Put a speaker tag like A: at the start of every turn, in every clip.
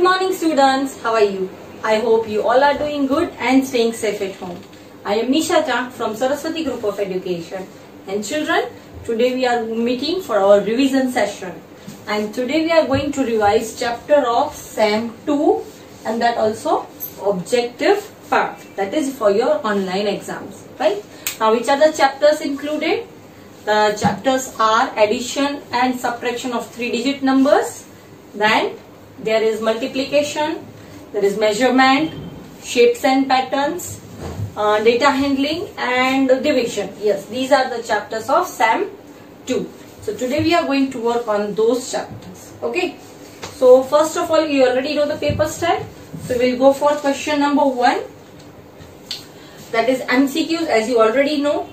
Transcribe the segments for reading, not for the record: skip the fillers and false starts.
A: morning students, how are you? I hope you all are doing good and staying safe at home. I am Nisha Jha from Saraswati Group of Education. And children, today we are meeting for our revision session. And today we are going to revise chapter of SAM 2 and that also objective part. That is for your online exams, right? Now which are the chapters included? The chapters are addition and subtraction of 3-digit numbers. Then there is multiplication, there is measurement, shapes and patterns, data handling and division. Yes, these are the chapters of SAM 2. So today we are going to work on those chapters. Okay. So first of all, you already know the paper style. So we'll go for question number 1. That is MCQs, as you already know.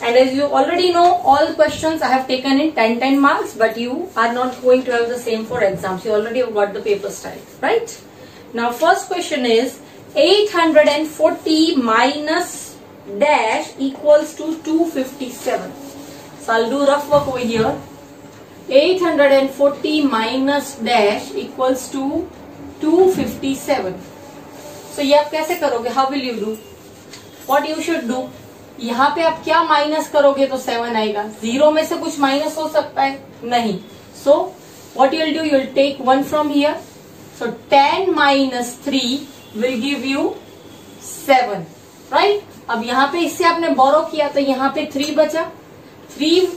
A: And as you already know, all questions I have taken in 10 marks, but you are not going to have the same for exams. You already have got the paper style, right? Now first question is 840 minus dash equals to 257. So I'll do rough work over here. 840 minus dash equals to 257. So ये आप कैसे करोगे? How will you do? What you should do? यहाँ पे आप क्या minus करोगे तो 7 आएगा. 0 में से कुछ माइनस हो सकता है? नहीं. So what you'll do? You'll take 1 from here. So 10 minus 3 will give you 7, right? अब यहाँ पे इससे आपने बोरो किया तो यहाँ पे 3 बचा. 3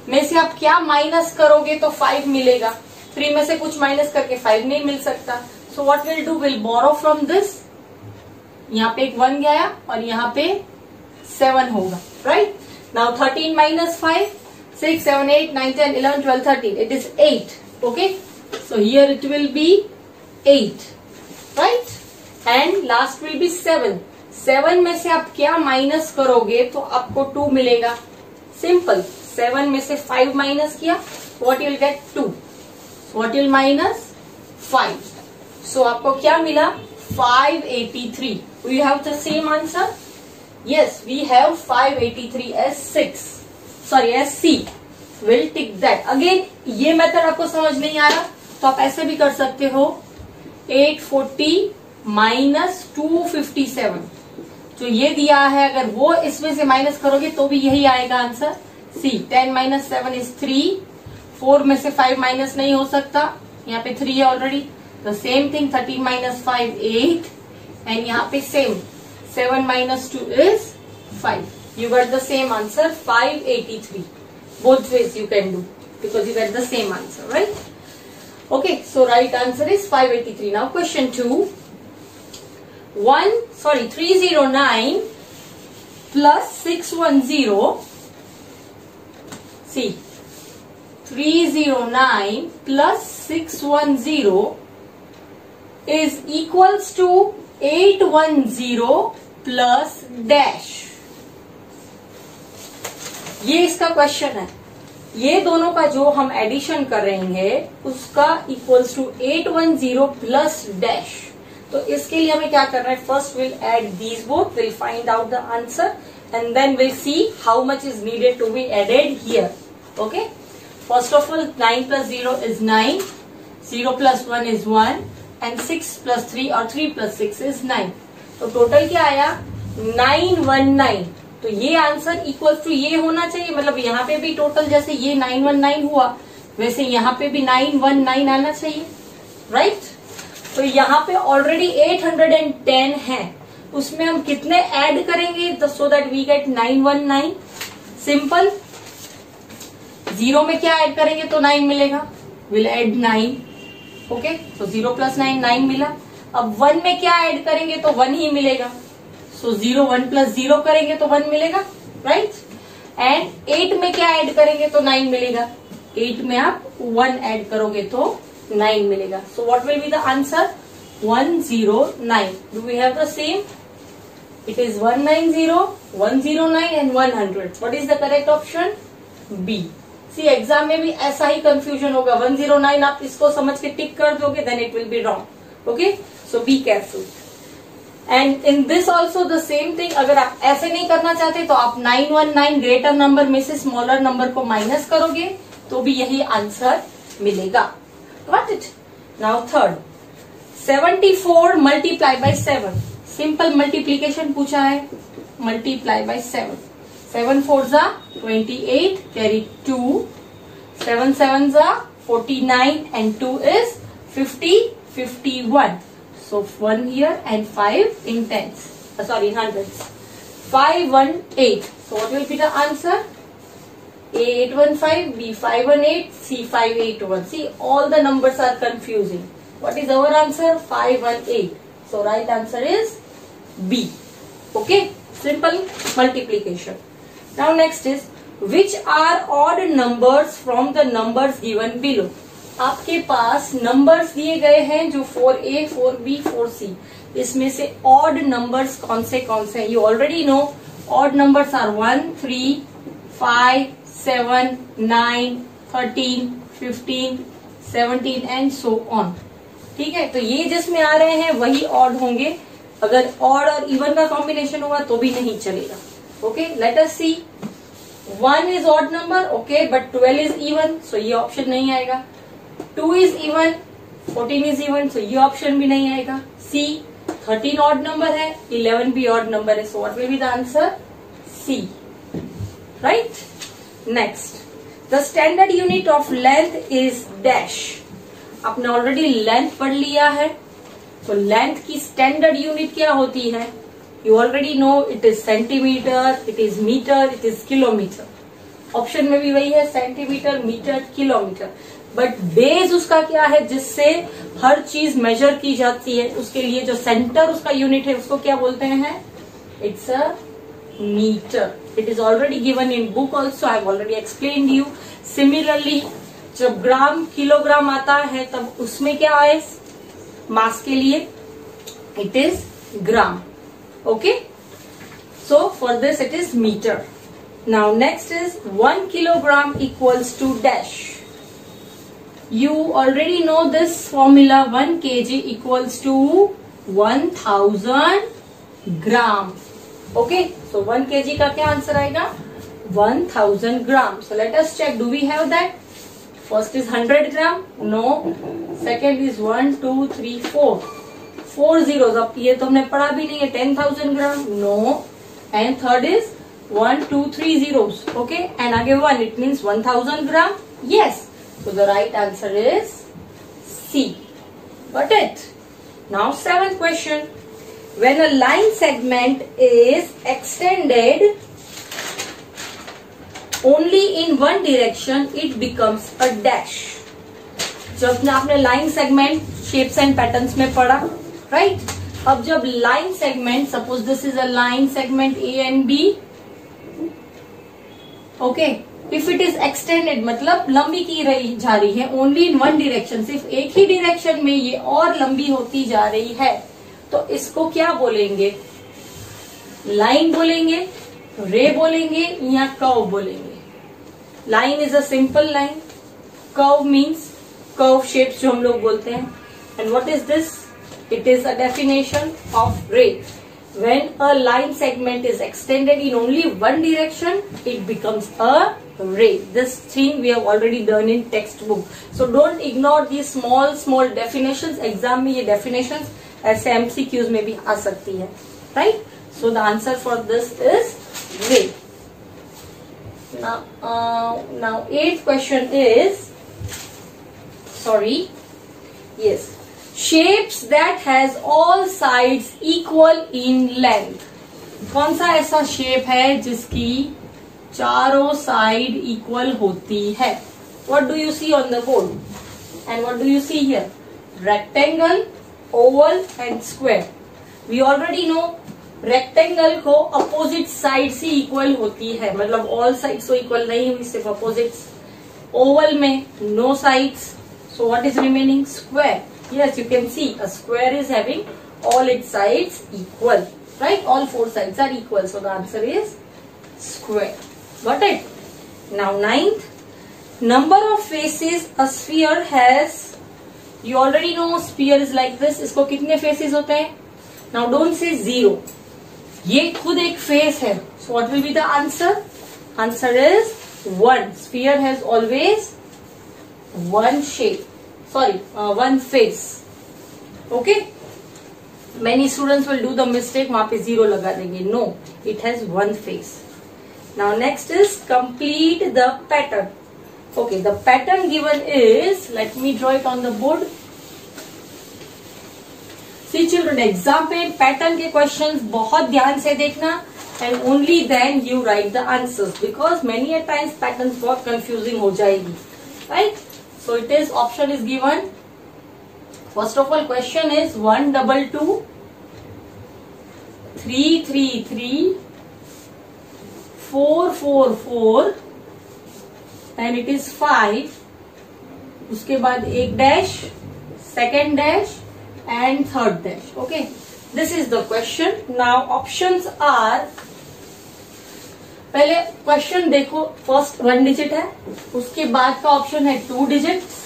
A: में से आप क्या माइनस करोगे तो 5 मिलेगा. 3 में से कुछ माइनस करके 5 नहीं मिल सकता. So what we'll do? We'll borrow from this. यहाँ पे एक 1 गया और यहाँ पे 7 होगा, right? Now 13 minus 5, 6, 7, 8, 9, 10, 11, 12, 13. It is 8. Okay? So here it will be 8, right? And last will be 7. 7 में से आप क्या माइनस करोगे तो आपको 2 मिलेगा. Simple. 7 में से 5 माइनस किया, what you'll get? 2. What you'll minus? 5. So आपको क्या मिला? 583. Do you have the same answer? Yes, we have 583 as 6. Sorry, as C. We'll tick that. Again, ये मेथड आपको समझ नहीं आ रहा तो आप ऐसे भी कर सकते हो. 840 minus 257. जो ये दिया है अगर वो इसमें से माइनस करोगे तो भी यही आएगा आंसर. C. 10 minus 7 is 3. 4 में से 5 माइनस नहीं हो सकता. यहाँ पे 3 है already. The same thing. 13 minus 5 8. And यहाँ पे same. 7 minus 2 is 5. You got the same answer, 583. Both ways you can do because you get the same answer, right? Okay, so right answer is 583. Now question 2. 309 plus 610. See, 309 plus 610 is equals to 810 plus dash. ये इसका question है. ये दोनों का जो हम addition कर रहे हैं उसका इक्वल्स टू 810 प्लस डैश. तो इसके लिए हमें क्या करना है? First will add these both, will find out the answer and then will see how much is needed to be added here. Okay, first of all 9 plus 0 is 9, 0 plus 1 is 1 and 6 plus 3 or 3 plus 6 is 9. तो total क्या आया? 919. तो ये answer equal to ये होना चाहिए. मतलब यहाँ पे भी टोटल जैसे ये 919 हुआ वैसे यहाँ पे भी 919 आना चाहिए, राइट? तो यहाँ पे ऑलरेडी 810 है. उसमें हम कितने ऐड करेंगे so that we get 919? Simple. 0 में क्या ऐड करेंगे तो 9 मिलेगा. Will add 9. ओके, तो 0 plus 9 9 मिला. अब 1 में क्या ऐड करेंगे तो 1 ही मिलेगा. सो 0 1 plus 0 करेंगे तो 1 मिलेगा, राइट? एंड 8 में क्या ऐड करेंगे तो 9 मिलेगा. 8 में आप 1 ऐड करोगे तो 9 मिलेगा. So what will be the answer? 109. Do we have the same? It is 190, 109 and 100. What is the correct option? B. See, exam में भी ऐसा ही कंफ्यूजन होगा. 109 आप इसको समझ के टिक कर दोगे then it will be wrong. Okay, so be careful. And in this also the same thing. अगर आप ऐसे नहीं करना चाहते तो आप 919 ग्रेटर नंबर में से स्मॉलर नंबर को माइनस करोगे तो भी यही आंसर मिलेगा. Got it? Now third. 74 multiply by 7, simple multiplication पूछा है, मल्टीप्लाई बाय 7, 7 4 जा 28, कैरी 2, 7 7 जा 49 and 2 is 50, 51. So 1 here and 5 in tens, sorry hundreds. 518. So what will be the answer? A 815, B 518, C 581. See, all the numbers are confusing. What is our answer? 518. So right answer is B. Okay, simple multiplication. Now next is, which are odd numbers from the numbers given below? आपके पास numbers दिए गए हैं जो 4A, 4B, 4C, इसमें से odd numbers कौन से हैं? You already know odd numbers are 1, 3, 5, 7, 9, 13, 15, 17 and so on. ठीक है, तो ये जिसमें आ रहे हैं वही ऑड होंगे. अगर ऑड और इवन का कॉम्बिनेशन होगा तो भी नहीं चलेगा. Okay, let us see. 1 is odd number, okay, but 12 is even, so ये ऑप्शन नहीं आएगा. 2 is even, 14 is even, so ये ऑप्शन भी नहीं आएगा. सी, 13 ऑड नंबर है, 11 भी ऑड नंबर है, so what will be the answer? C. Right. Next, the standard unit of length is dash. आपने ऑलरेडी लेंथ पढ़ लिया है, तो लेंथ की स्टैंडर्ड यूनिट क्या होती है? You already know, it is centimetre, it is metre, it is kilometre. Option में भी वही है, centimetre, metre, kilometre. But base उसका क्या है जिससे हर चीज मेजर की जाती है? उसके लिए जो सेंटर उसका यूनिट है उसको क्या बोलते हैं? It's a metre. It is already given in book also, I have already explained you. Similarly जब ग्राम किलोग्राम आता है तब उसमें क्या है मास के लिए? It is gram. Okay, so for this it is metre. Now next is 1 kilogram equals to dash. You already know this formula. 1 kg equals to 1000 gram. Okay, so 1 kg का क्या आंसर आएगा? 1000 gram. So let us check. Do we have that? First is 100 gram. No. Second is 1, 2, 3, 4. 4 zeros. अब ये तो हमने पढ़ा भी नहीं है. 10,000 gram. No. And third is 1, 2, 3 zeros. Okay. And आगे 1. It means 1000 gram. Yes. So the right answer is C. Got it? Now 7th question. When a line segment is extended only in one direction, it becomes a dash. जब आपने line segment shapes and patterns में पढ़ा, right? अब जब line segment, suppose this is a line segment A and B. Okay, if it is extended मतलब लंबी की रही जा रही है, ओनली इन वन डायरेक्शन, सिर्फ एक ही डायरेक्शन में ये और लंबी होती जा रही है, तो इसको क्या बोलेंगे? लाइन बोलेंगे, रे बोलेंगे या कर्व बोलेंगे? Line is a simple line, curve means curve shapes जो हम लोग बोलते हैं. And what is this? It is a definition of रे. When a line segment is extended in only one direction, it becomes a ray. This thing we have already done in textbook. So don't ignore these small definitions. Exam में ये definitions ऐसे MCQs में भी आ सकती है, right? So the answer for this is ray. Now 8th question is, yes. Shapes that has all sides equal in length. कौन सा ऐसा शेप है जिसकी चारों साइड इक्वल होती है? What do you see on the board? And what do you see here? Rectangle, oval and square. We already know rectangle को opposite sides ही equal होती है, मतलब all sides तो equal नहीं हुई, सिर्फ opposites. Oval में no sides. So what is remaining? Square. Yes, you can see a square is having all its sides equal, right? All 4 sides are equal, so the answer is square. Got it? Now 9th, number of faces a sphere has. You already know sphere is like this. इसको कितने faces होते हैं? Now don't say 0. ये खुद एक face है. So what will be the answer? Answer is 1. Sphere has always one shape. Sorry, one face. Okay, many students will do the mistake, वहां पे 0 लगा देंगे. No, it has one face. Now next is complete the pattern. Okay, the pattern given is, let me draw it on the board. See children, exam पे pattern के questions बहुत ध्यान से देखना and only then you write the answers, because many a times patterns बहुत confusing हो जाएगी, right? So it is, option is given. First of all, question is 122 333 444 and it is 5. उसके बाद एक dash, second dash and third dash. Okay, this is the question. Now options are, पहले question देखो, first 1 digit है, उसके बाद का option है 2 डिजिट्स,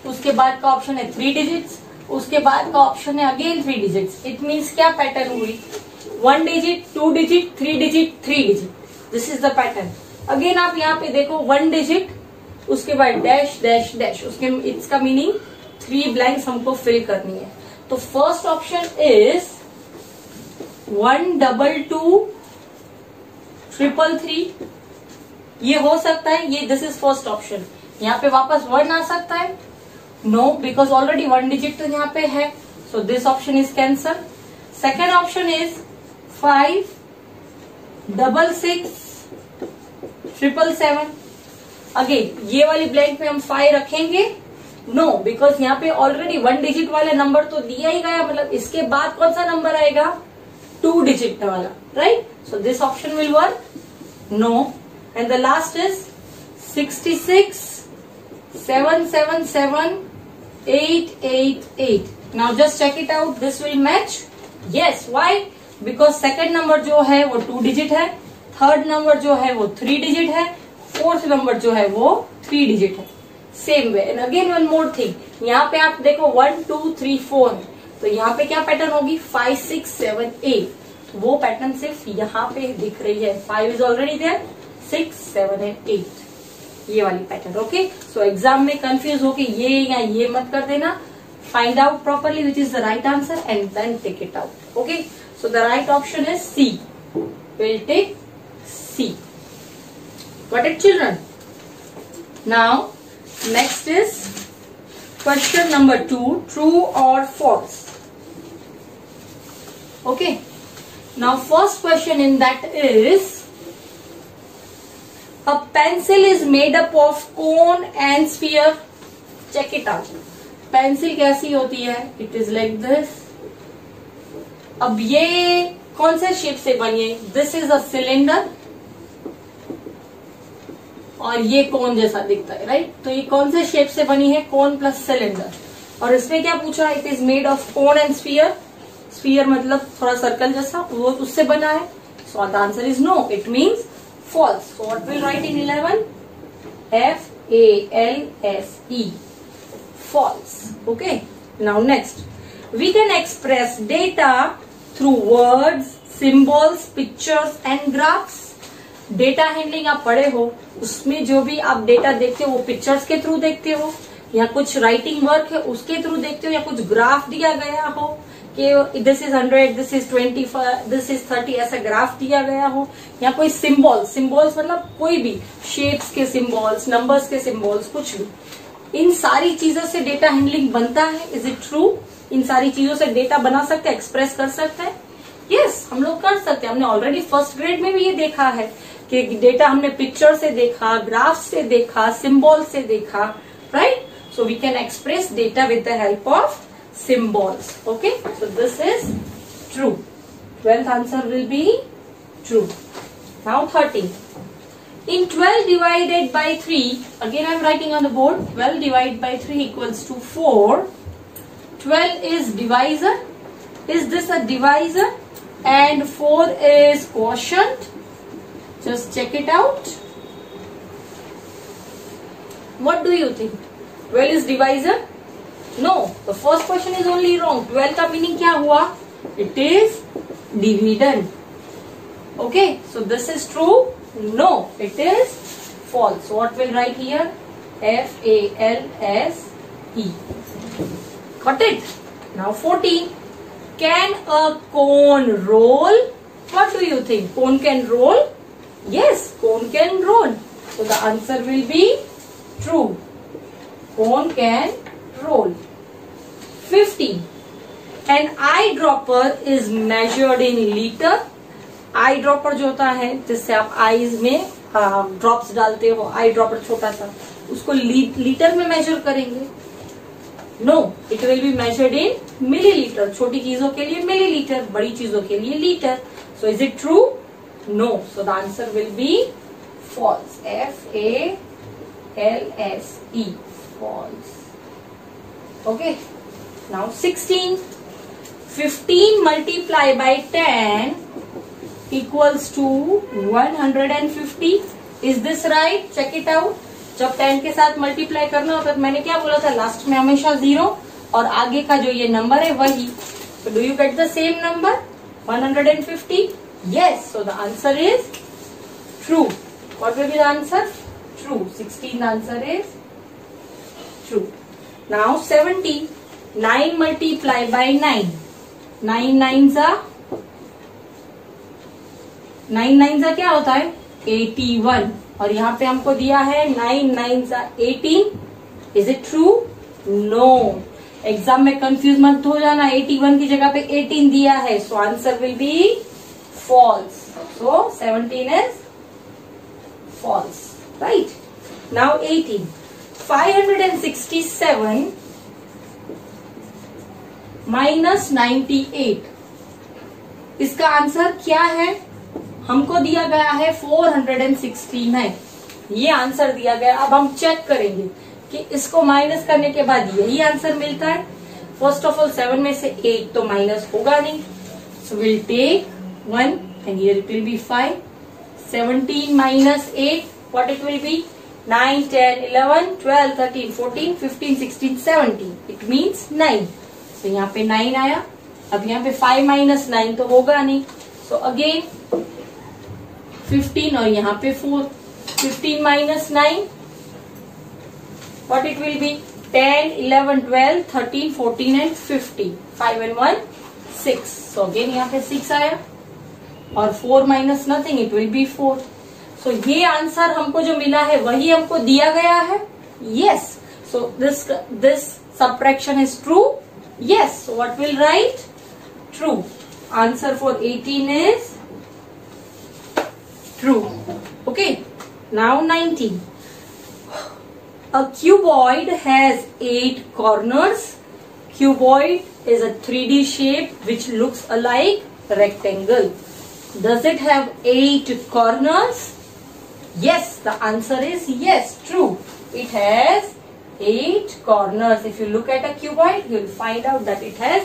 A: उसके बाद का ऑप्शन है 3 डिजिट्स, उसके बाद का ऑप्शन है अगेन 3 डिजिट्स. इट मीन्स क्या पैटर्न हुई? 1 digit, 2 digit, 3 digit, 3 digit. This is the pattern. Again आप यहाँ पे देखो 1 डिजिट, उसके बाद डैश डैश डैश, उसके इसका मीनिंग 3 ब्लैंक्स हमको फिल करनी है. तो फर्स्ट ऑप्शन इज 122 333. ये हो सकता है, ये दिस इज फर्स्ट ऑप्शन. यहाँ पे वापस 1 आ सकता है. नो, बिकॉज ऑलरेडी 1 डिजिट तो यहाँ पे है, सो this option is cancel. Second option is 5 6 6 7 7. Again ये वाली ब्लैंक में हम 5 रखेंगे. नो, बिकॉज यहाँ पे ऑलरेडी 1 डिजिट वाला नंबर तो दिया ही गया, मतलब इसके बाद कौन सा नंबर आएगा? 2 डिजिट वाला, right? So this option will work. No. And the last is 66 7 7 7 8 8 8. Now just check it out, this will match. Yes, why? Because second number जो है वो 2 डिजिट है, थर्ड नंबर जो है वो 3 डिजिट है, फोर्थ नंबर जो है वो 3 डिजिट है. Same way. And again one more thing, यहाँ पे आप देखो 1 2 3 4, तो यहाँ पे क्या पैटर्न होगी? 5 6 7 8. वो पैटर्न सिर्फ यहाँ पे दिख रही है. 5 इज ऑलरेडी देयर, 6 7 एंड 8, ये वाली पैटर्न. ओके, सो एग्जाम में कंफ्यूज होके ये या ये मत कर देना. Find out properly which is the right answer and then take it out. Okay, so the right option is C. Will take C. Got it children? Now next is question number 2, true or false. Okay, now first question in that is, a pencil is made up of cone and sphere. Check it out. Pencil कैसी होती है? It is like this. अब ये कौन से shape से बनी है? This is a cylinder और ये कोन जैसा दिखता है, राइट? तो ये कौन से शेप से बनी है? Cone plus cylinder. और इसमें क्या पूछा? It is made of cone and sphere. Sphere मतलब थोड़ा सर्कल जैसा, वो उससे बना है. So the answer is no. It means false. So what will write in 11? FALSE. False. Okay, now next, we can express data through words, symbols, pictures and graphs. Data handling आप पढ़े हो, उसमें जो भी आप डेटा देखते हो वो पिक्चर्स के थ्रू देखते हो, या कुछ राइटिंग वर्क है उसके थ्रू देखते हो, या कुछ ग्राफ दिया गया हो कि this is 100, this is 25, this is 30, ऐसा ग्राफ दिया गया हो, या कोई सिंबल्स मतलब कोई भी शेप्स के सिंबल्स, नंबर्स के सिंबल्स, कुछ भी. इन सारी चीजों से डेटा हैंडलिंग बनता है. Is it true? इन सारी चीजों से डेटा बना सकते हैं, एक्सप्रेस कर सकते हैं. यस, हम लोग कर सकते हैं. हमने ऑलरेडी फर्स्ट ग्रेड में भी ये देखा है कि डेटा हमने पिक्चर से देखा, ग्राफ से देखा, सिंबल से देखा, right? So we can express data with the help of symbols. Okay, so this is true. 12th answer will be true. Now 13. In 12 divided by 3, again I am writing on the board, 12 divided by 3 equals to 4. 12 is divisor. Is this a divisor? And 4 is quotient. Just check it out. What do you think? 12 is divisor? No, the first question is only wrong. 12 का meaning क्या हुआ? It is dividend. Okay, so this is true. No, it is false. So what we'll write here? FALSE. Got it? Now 14. Can a cone roll? What do you think? Cone can roll? Yes, cone can roll. So the answer will be true. Cone can roll. 15. An eyedropper is measured in liter. Eyedropper जो होता है जिससे आप eyes में drops डालते हो, eye dropper छोटा सा, उसको लीटर में मेजर करेंगे? No, it will be measured in millilitre. छोटी चीजों के लिए मिलीलीटर, बड़ी चीजों के लिए litre. So is it true? No. So the answer will be false. FALSE. False. Okay. Now 16. 15 multiplied by 10 equals to 150. Is this right? Check it out. जब 10 के साथ मल्टीप्लाई करना होता है तो मैंने क्या बोला था, लास्ट में हमेशा 0 और आगे का जो ये नंबर है वही. So do you get the same number? 150? Yes. So the answer is true. What will be the answer? True. 16 answer is true. Now 17. 9 multiplied by 9. 9 nines are क्या होता है? 81. और यहाँ पे हमको दिया है 9 nines are 18. Is it true? No. Exam में कंफ्यूज मत हो जाना, 81 की जगह पे 18 दिया है. So answer will be false. So 17 is false. Right? Now 18. 567 minus 98. इसका आंसर क्या है? हमको दिया गया है 469. ये आंसर दिया गया. अब हम चेक करेंगे कि इसको माइनस करने के बाद यही आंसर मिलता है. फर्स्ट ऑफ ऑल 7 में से 8 तो माइनस होगा नहीं. So will take 1 and here it will be 5. 17 minus 8, what it will be? 9, 10, 11, 12, 13, 14, 15, 16, 17. It means 9. So यहाँ पे 9 आया. अब यहाँ पे 5 minus 9 तो होगा नहीं. So again 15 और यहाँ पे 4. 15 minus 9, what it will be? 10, 11, 12, 13, 14 and 15. 5 and 1, 6. So again यहाँ पे 6 आया. और 4 minus nothing, it will B 4. सो ये आंसर हमको जो मिला है वही हमको दिया गया है. Yes. So this subtraction is true. Yes. So what will right? True. Answer for 18 is true. Okay. Now 19. A cuboid has 8 corners. Cuboid is a 3D shape which looks alike rectangle. Does it have 8 corners? Yes, the answer is yes, true. It has 8 corners. If you look at a cuboid, you will find out that it has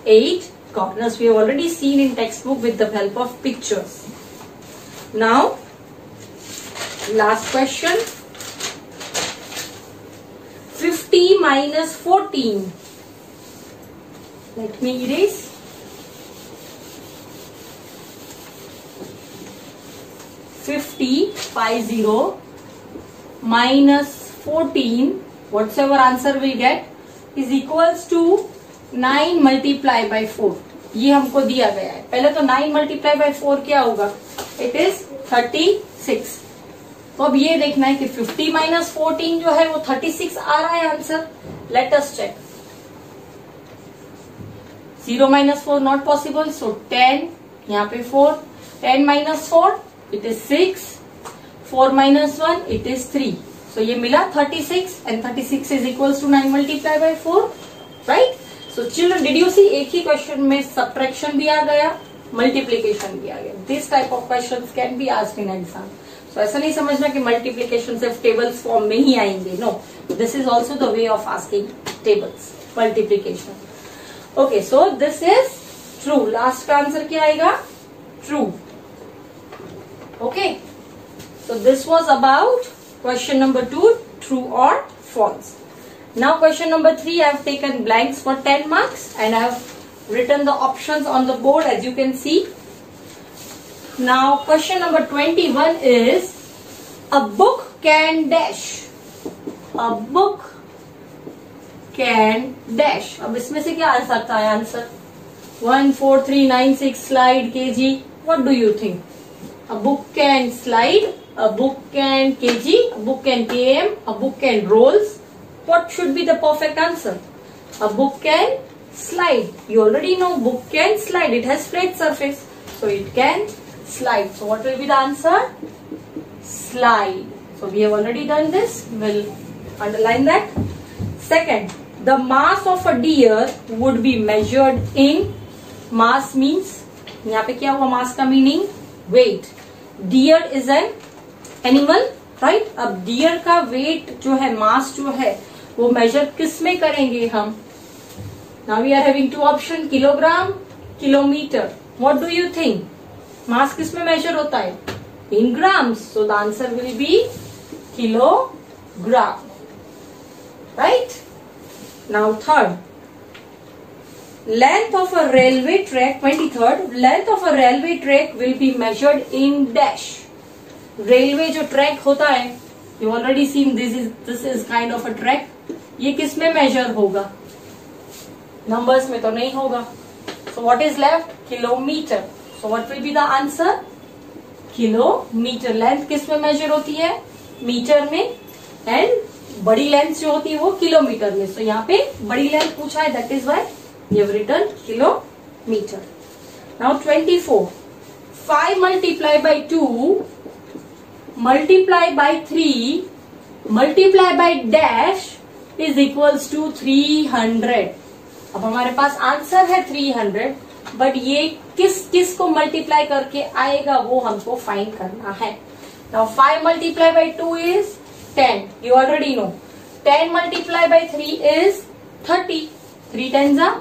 A: 8 corners. We have already seen in textbook with the help of pictures. Now, last question. 50 minus 14. Let me erase. 50 minus 14, whatever answer we get is equals to 9 multiplied by 4. ये हमको दिया गया है. पहले तो 9 multiplied by 4 क्या होगा? It is 36. तो अब ये देखना है कि 50 minus 14 जो है वो 36 आ रहा है answer. Let us check. 0 minus 4 not possible. So 10, यहाँ पे 4. 10 minus 4, it is 6. 4 minus 1, it is 3. So ये मिला 36 and 36 is equals to 9 multiplied by 4. Right? So children, did you see एक ही क्वेश्चन में subtraction भी आ गया, multiplication भी आ गया. This type of questions can be asked in exam. So ऐसा नहीं समझना कि multiplication सिर्फ tables form में ही आएंगे. No. This is also the way of asking tables. Multiplication. Okay. So this is true. Last का आंसर क्या आएगा? True. Okay. So this was about question number 2, true or false. Now question number 3, I have taken blanks for 10 marks and I have written the options on the board as you can see. Now question number 21 is, a book can dash. A book can dash. अब इसमें से क्या आ सकता है answer? 14396 slide kg. What do you think? A book can slide, a book can kg, a book can km, a book can rolls. What should be the perfect answer? A book can slide. You already know book can slide. It has flat surface, so it can slide. So what will be the answer? Slide. So we have already done this. We'll underline that. Second, the mass of a deer would be measured in. Mass means, यहाँ पे क्या हुआ mass का meaning? Weight. Deer is an animal, right? अब deer का weight जो है, मास जो है, वो मेजर किस में करेंगे हम? Now we are having two option, kilogram, kilometer. What do you think? Mass किस में मेजर होता है? In grams. So the answer will be kilogram, right? Now third, length of a railway track, 23rd, length of a railway track will be measured in dash. Railway जो track होता है, you already seen this is kind of a track. ये किस में measure होगा? Numbers में तो नहीं होगा. So what is left? Kilometer. So what will be the answer? Kilometer. Length किस में measure होती है? मीटर में. And बड़ी length जो होती है वो किलोमीटर में. So यहाँ पे बड़ी length पूछा है, that is why we have written kilometer. Now 24. 5 multiplied by 2 multiplied by 3 multiplied by dash is equals to 300. अब हमारे पास आंसर है 300, बट ये किस किस को मल्टीप्लाई करके आएगा वो हमको फाइंड करना है. Now 5 multiplied by 2 is 10. You already know. 10 multiplied by 3 is 30. 3 10s are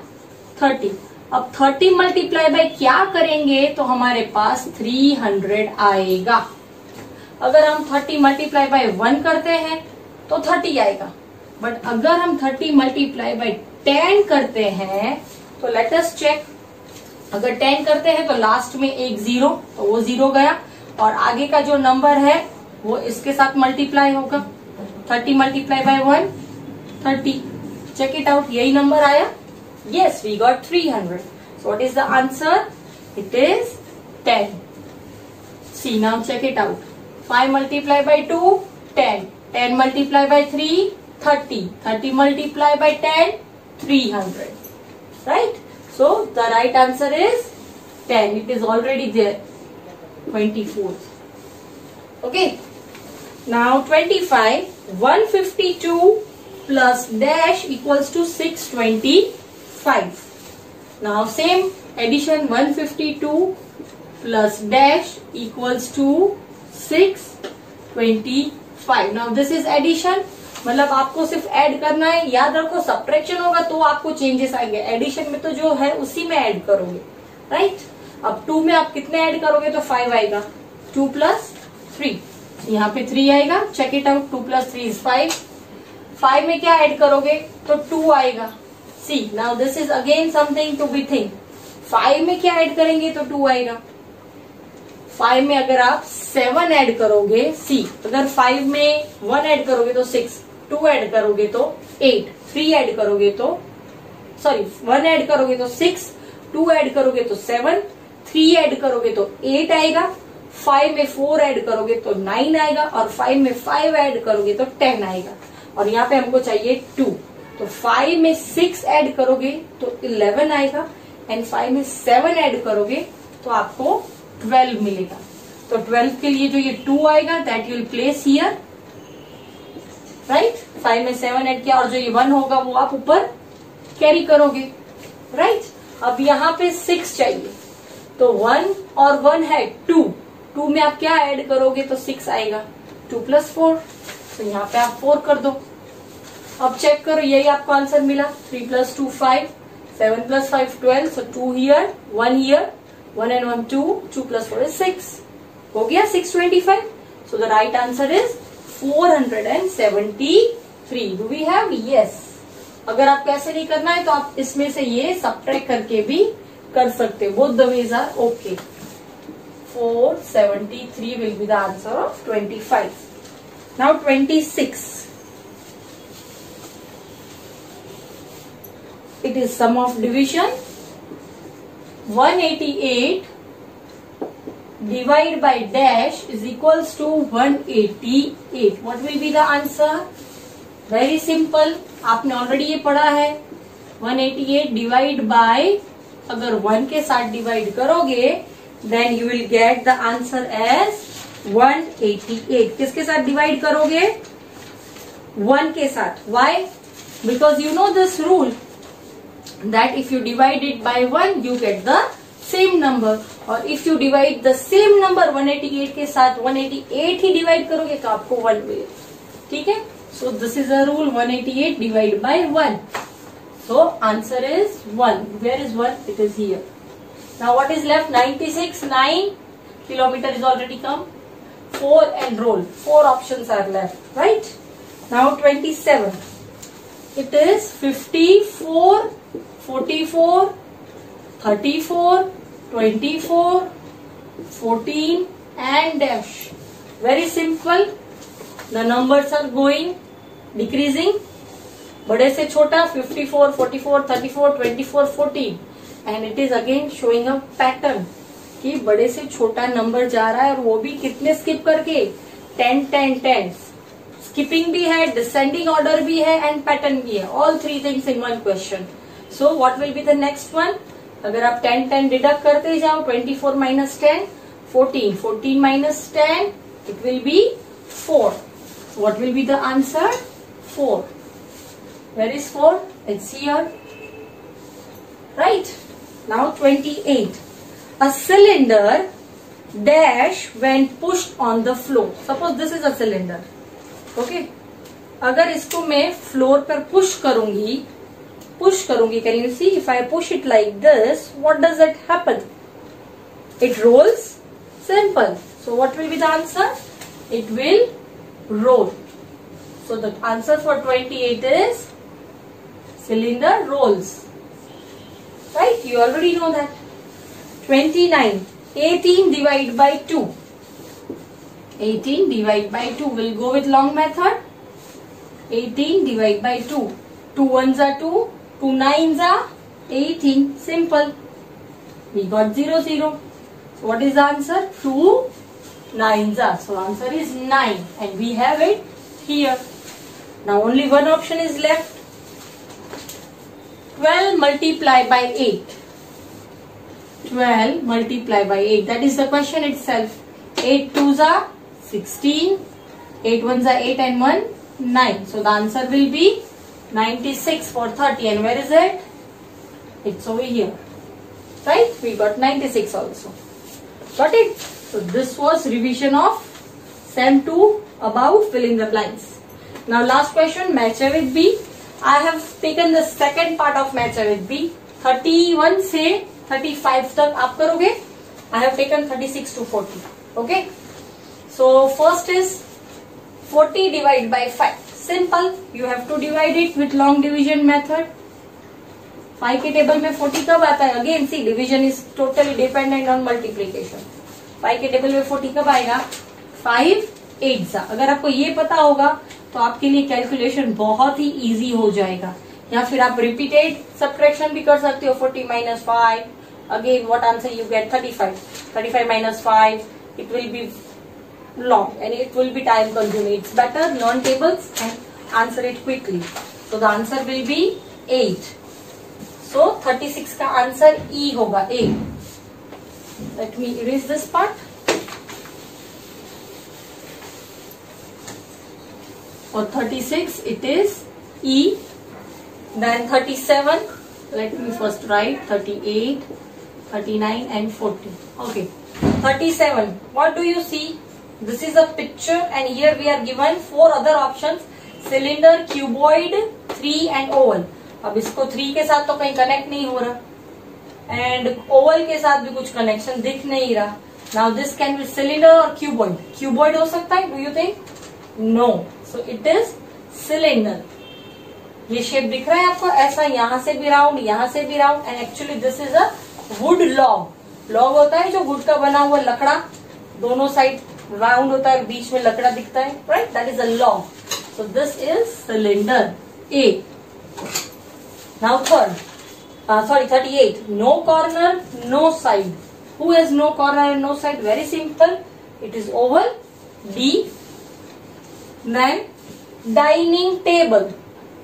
A: 30. अब 30 मल्टीप्लाई बाय क्या करेंगे तो हमारे पास 300 आएगा. अगर हम 30 मल्टीप्लाई बाय 1 करते हैं तो 30 आएगा, बट अगर हम 30 मल्टीप्लाई बाय 10 करते हैं तो लेट अस चेक. अगर 10 करते हैं तो लास्ट में एक 0, तो वो 0 गया, और आगे का जो नंबर है वो इसके साथ मल्टीप्लाई होगा. 30 multiply by 1 30. Check it out. यही नंबर आया. Yes, we got 300. So what is the answer? It is 10. See, now check it out. 5 multiplied by 2, 10. 10 multiplied by 3, 30. 30 multiplied by 10, 300. Right? So the right answer is 10. It is already there. 24. Okay. Now 25. 152 plus dash equals to 625. Now same addition, 152 plus dash equals to 625. Now this is addition, मतलब आपको सिर्फ add करना है. याद रखो subtraction होगा तो आपको चेंजेस आएंगे. एडिशन में तो जो है उसी में ऐड करोगे, राइट? अब 2 में आप कितने ऐड करोगे तो 5 आएगा. 2 plus 3, यहाँ पे 3 आएगा. Check it out. 2 plus 3 is 5. 5 में क्या ऐड करोगे तो 2 आएगा. See, now this is again something to be think. 5 में क्या ऐड करेंगे तो 2 आएगा. 5 में अगर आप 7 ऐड करोगे, सी अगर 5 में 1 ऐड करोगे तो 6, 2 ऐड करोगे तो 8, 3 ऐड करोगे तो 1 ऐड करोगे तो 6, 2 ऐड करोगे तो 7, 3 ऐड करोगे तो 8 आएगा. 5 में 4 ऐड करोगे तो 9 आएगा, और 5 में 5 ऐड करोगे तो 10 आएगा. और यहाँ पे हमको चाहिए 2, तो 5 में 6 ऐड करोगे तो 11 आएगा, एंड 5 में 7 ऐड करोगे तो आपको 12 मिलेगा. तो 12 के लिए जो ये 2 आएगा that you will place here, right? 5 में 7 ऐड किया, और जो ये 1 होगा वो आप ऊपर कैरी करोगे, राइट? अब यहाँ पे 6 चाहिए, तो 1 और 1 है 2. 2 में आप क्या ऐड करोगे तो 6 आएगा. 2 plus 4, तो यहाँ पे आप 4 कर दो. अब चेक करो, यही आपको आंसर मिला. 3 plus 2 5, 7 plus 5 12, so 2 here, 1 here, 1 and 1 2, 2 plus 4 is 6. हो गया 625. So the right answer is 473. Do we have? Yes. अगर आप कैसे नहीं करना है तो आप इसमें से ये सब्ट्रैक्ट करके भी कर सकते हो. Both the ways are okay. 473 will be the answer of 25. Now 26. it is sum of division. 188 divide by dash is equals to 188. What will be the answer? Very simple. आपने ऑलरेडी ये पढ़ा है. 188 divide by, अगर 1 के साथ divide करोगे then you will get the answer as 188. किसके साथ डिवाइड करोगे? 1 के साथ. Why? Because you know this rule that if you divide it by 1 you get the same number, और if you divide the same number 188 के साथ 188 ही divide करोगे तो आपको 1 मिले. ठीक है? So this is a rule. 188 divide by 1. So answer is 1. Where is 1? It is here. Now what is left? 96. 9 kilometer is already come. 4 and roll. 4 options are left. Right? Now 27. It is 54, 44, 34, 24, 14 and dash. Very simple. The numbers are going decreasing. बड़े से छोटा 54, 44, 34, 24, 14 and it is again showing a pattern कि बड़े से छोटा number जा रहा है और वो भी कितने स्किप करके 10, 10, 10. स्किपिंग भी है, डिसेंडिंग ऑर्डर भी है एंड पैटर्न भी है. All 3 things in 1 question. So what will be the next one? अगर आप 10, 10 डिडक्ट करते जाओ, 24 minus 10, 14, 14 minus 10, it will be 4. What will be the answer? 4. Where is 4? It's here. Right? Now 28. A cylinder dash when pushed on the floor. Suppose this is a cylinder. Okay? अगर इसको मैं floor पर push करूंगी, can you see? If I push it like this, what does it happen? It rolls. Simple. So what will be the answer? It will roll. So the answer for 28 is cylinder rolls. Right? You already know that. 29. 18 divide by 2. 18 divide by 2. We'll go with long method. 18 divide by 2. 2 ones are 2. 2 nines are 18. Simple. We got 0, 0. So what is the answer? 2 nines are. So answer is 9. And we have it here. Now only one option is left. 12 multiply by 8. 12 multiply by 8. That is the question itself. 8 twos are 16. 8 ones are 8 and 1, 9. So the answer will be 96 for 30. And where is it? It's over here. Right? We got 96 also. Got it? So this was revision of SEM 2 about filling the blanks. Now last question, match A with B. I have taken the second part of match A with B. 31 से 35 तक आप करोगे. I have taken 36 to 40. Okay. So first is 40 divided by 5. Simple. You have to divide it with long division method. 5 के table में 40 कब आता है? Again see, division is totally dependent on multiplication. 5 के टेबल में 40 कब आएगा? 5 8 अगर आपको ये पता होगा तो आपके लिए कैलकुलेशन बहुत ही इजी हो जाएगा. या फिर आप रिपीटेड सब्ट्रैक्शन भी कर सकते हो. 40 minus 5. Again what answer you get? 35. 35 minus 5. It will be long and it will be time consuming. It's better learn tables and answer it quickly. So the answer will be 8. So 36 का answer E होगा. A. Let me erase this part. For 36 it is E. Then 37. Let me first write 38, 39 and 40. Okay. 37. What do you see? This is a picture and here we are given 4 other options. Cylinder, cuboid, 3 and oval. अब इसको 3 के साथ तो कहीं connect नहीं हो रहा and Oval के साथ भी कुछ कनेक्शन दिख नहीं रहा. Now this can be cylinder और क्यूबॉइड. क्यूबॉइड हो सकता है? Do you think? No. So it is cylinder. ये शेप दिख रहा है आपको ऐसा, यहां से भी राउंड, यहां से भी round and actually this is a would log. Log होता है जो वुड का बना हुआ लकड़ा, दोनों साइड राउंड होता है, बीच में लकड़ा दिखता है. Right? That is a log. So this is cylinder. A. Now third, sorry, 38. No corner, no side. Who has no corner and no side? Very simple. It is oval. D. Then dining table.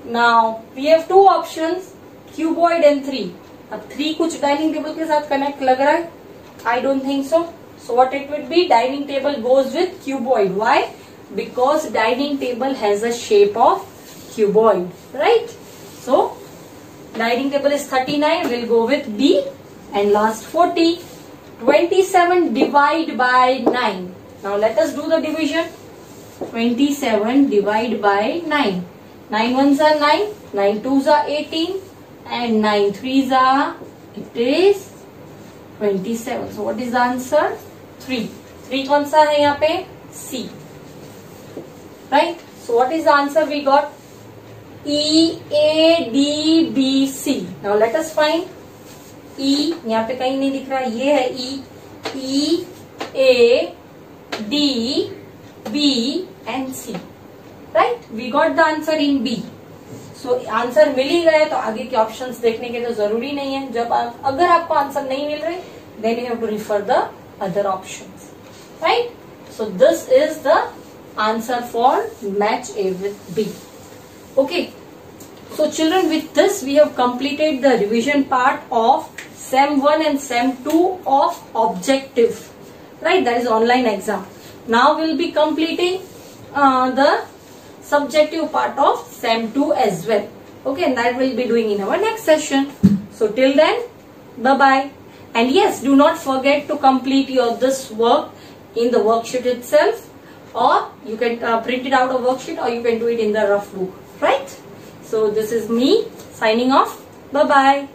A: Now we have two options, cuboid and 3. अब 3 कुछ dining table के साथ connect लग रहा है? I don't think so. So what it would be? Dining table goes with cuboid. Why? Because dining table has a shape of cuboid, right? So dining table is 39. We'll go with B. And last 40. 27 divide by 9. Now let us do the division. 27 divide by 9. 9 ones are 9. 9 twos are 18. And 9 threes are, it is 27. So what is the answer? 3. 3 कौन सा है यहाँ पे? C. Right? So what is the answer we got? E, A, D, B, C. Now let us find E. यहाँ पे कहीं नहीं दिख रहा, ये है E. E, A, D, B and C. Right? We got the answer in B. So answer मिल ही गए तो आगे के ऑप्शंस देखने के तो जरूरी नहीं है. जब अगर आपको आंसर नहीं मिल रहे, then you have to refer the other options. Right? So this is the answer for match A with B. Okay. So children, with this we have completed the revision part of SEM 1 and SEM 2 of objective. Right? That is online exam. Now we'll be completing the subjective part of SEM 2 as well. Okay, and that we'll be doing in our next session. So till then, bye-bye. And yes, do not forget to complete this work in the worksheet itself, or you can print it out of worksheet, or you can do it in the rough book. Right? So this is me signing off. Bye-bye.